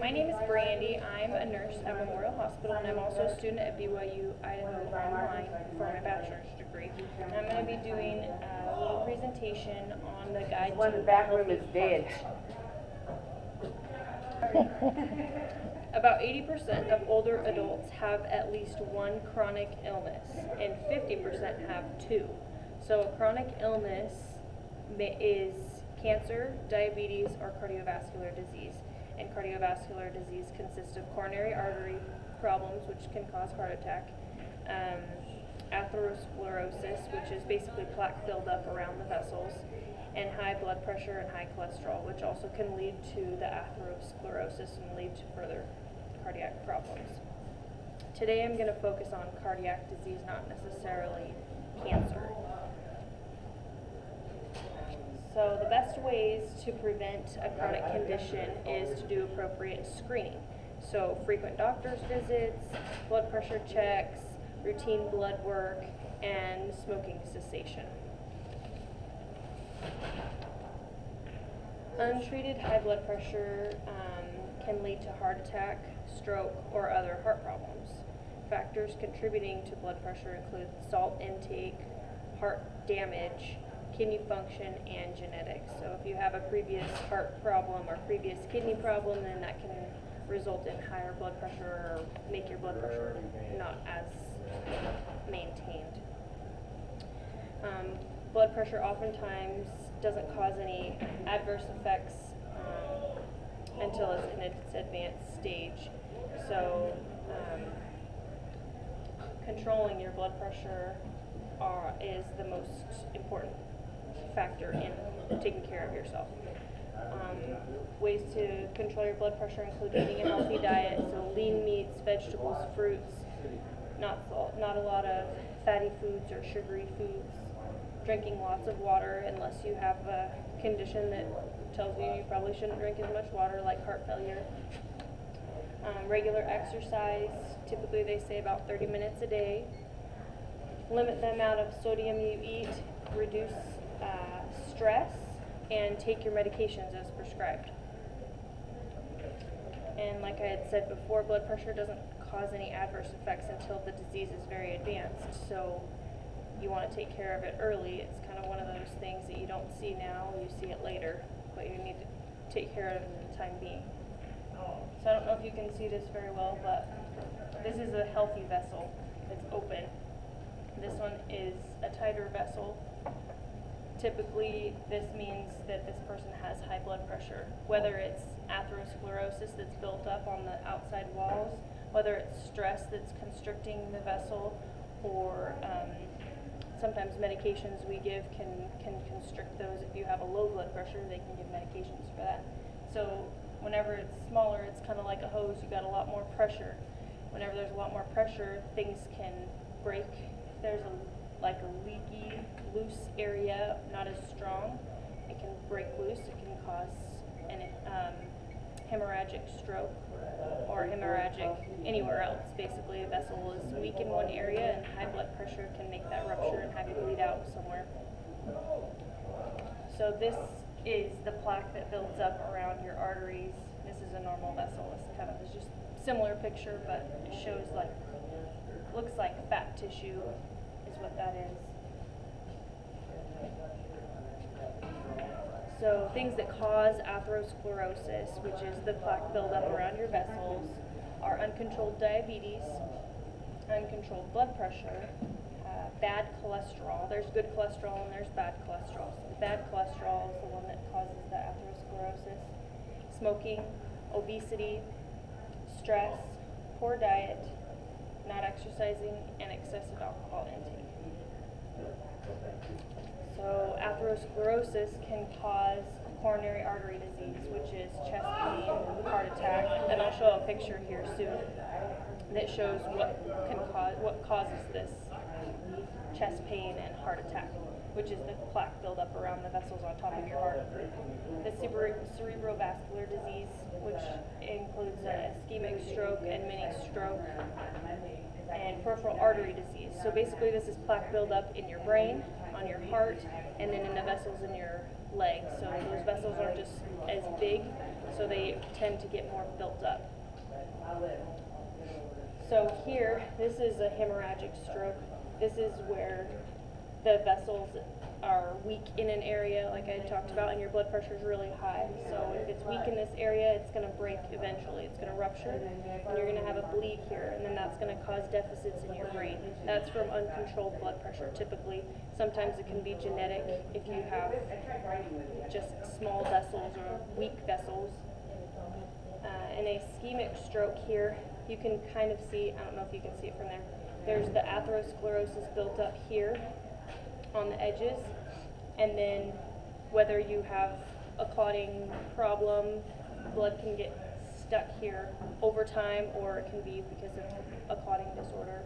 My name is Brandy. I'm a nurse at Memorial Hospital, and I'm also a student at BYU Idaho Online for my bachelor's degree. And I'm going to be doing a little presentation on the guide One to in the back room healthy is dead. About 80% of older adults have at least one chronic illness, and 50% have two. So a chronic illness is cancer, diabetes, or cardiovascular disease. And cardiovascular disease consists of coronary artery problems, which can cause heart attack, atherosclerosis, which is basically plaque filled up around the vessels, and high blood pressure and high cholesterol, which also can lead to the atherosclerosis and lead to further cardiac problems. Today I'm going to focus on cardiac disease, not necessarily cancer. So the best ways to prevent a chronic condition is to do appropriate screening. So frequent doctor's visits, blood pressure checks, routine blood work, and smoking cessation. Untreated high blood pressure can lead to heart attack, stroke, or other heart problems. Factors contributing to blood pressure include salt intake, heart damage, kidney function, and genetics. So if you have a previous heart problem or previous kidney problem, then that can result in higher blood pressure or make your blood pressure not as maintained. Blood pressure oftentimes doesn't cause any adverse effects until it's in its advanced stage. So controlling your blood pressure is the most important factor in taking care of yourself. Ways to control your blood pressure include eating a healthy diet, so lean meats, vegetables, fruits, not a lot of fatty foods or sugary foods, drinking lots of water unless you have a condition that tells you probably shouldn't drink as much water, like heart failure. Regular exercise, typically they say about 30 minutes a day. Limit the amount of sodium you eat, reduce stress, and take your medications as prescribed. And like I had said before, blood pressure doesn't cause any adverse effects until the disease is very advanced. So you want to take care of it early. It's kind of one of those things that you don't see now, you see it later, but you need to take care of it in the time being. So I don't know if you can see this very well, but this is a healthy vessel. It's open. This one is a tighter vessel. Typically, this means that this person has high blood pressure, whether it's atherosclerosis that's built up on the outside walls, whether it's stress that's constricting the vessel, or sometimes medications we give can constrict those. If you have a low blood pressure, they can give medications for that. So whenever it's smaller, it's kind of like a hose. You got a lot more pressure. Whenever there's a lot more pressure, things can break. If there's a leaky, loose area, not as strong, it can break loose. It can cause an hemorrhagic stroke or hemorrhagic anywhere else. Basically, a vessel is weak in one area, and high blood pressure can make that rupture and have you bleed out somewhere. So this is the plaque that builds up around your arteries. This is a normal vessel. It's kind of just a similar picture, but it shows looks like fat tissue is what that is. So things that cause atherosclerosis, which is the plaque buildup around your vessels, are uncontrolled diabetes, uncontrolled blood pressure, bad cholesterol. There's good cholesterol and there's bad cholesterol. So the bad cholesterol is the one that causes the atherosclerosis. Smoking, obesity, stress, poor diet, not exercising, and excessive alcohol intake. So atherosclerosis can cause coronary artery disease, which is chest pain, heart attack, and I'll show a picture here soon that shows what causes this chest pain and heart attack, which is the plaque buildup around the vessels on top of your heart. The cerebrovascular disease, which includes ischemic stroke and mini stroke, and peripheral artery disease. So basically this is plaque buildup in your brain, on your heart, and then in the vessels in your legs. So those vessels aren't just as big, so they tend to get more built up. So here, this is a hemorrhagic stroke. This is where the vessels are weak in an area, like I talked about, and your blood pressure is really high. So if it's weak in this area, it's going to break eventually. It's going to rupture, and you're going to have a bleed here, and then that's going to cause deficits in your brain. That's from uncontrolled blood pressure, typically. Sometimes it can be genetic if you have just small vessels or weak vessels. In a ischemic stroke here, you can kind of see, I don't know if you can see it from there, there's the atherosclerosis built up here on the edges, and then whether you have a clotting problem, blood can get stuck here over time, or it can be because of a clotting disorder.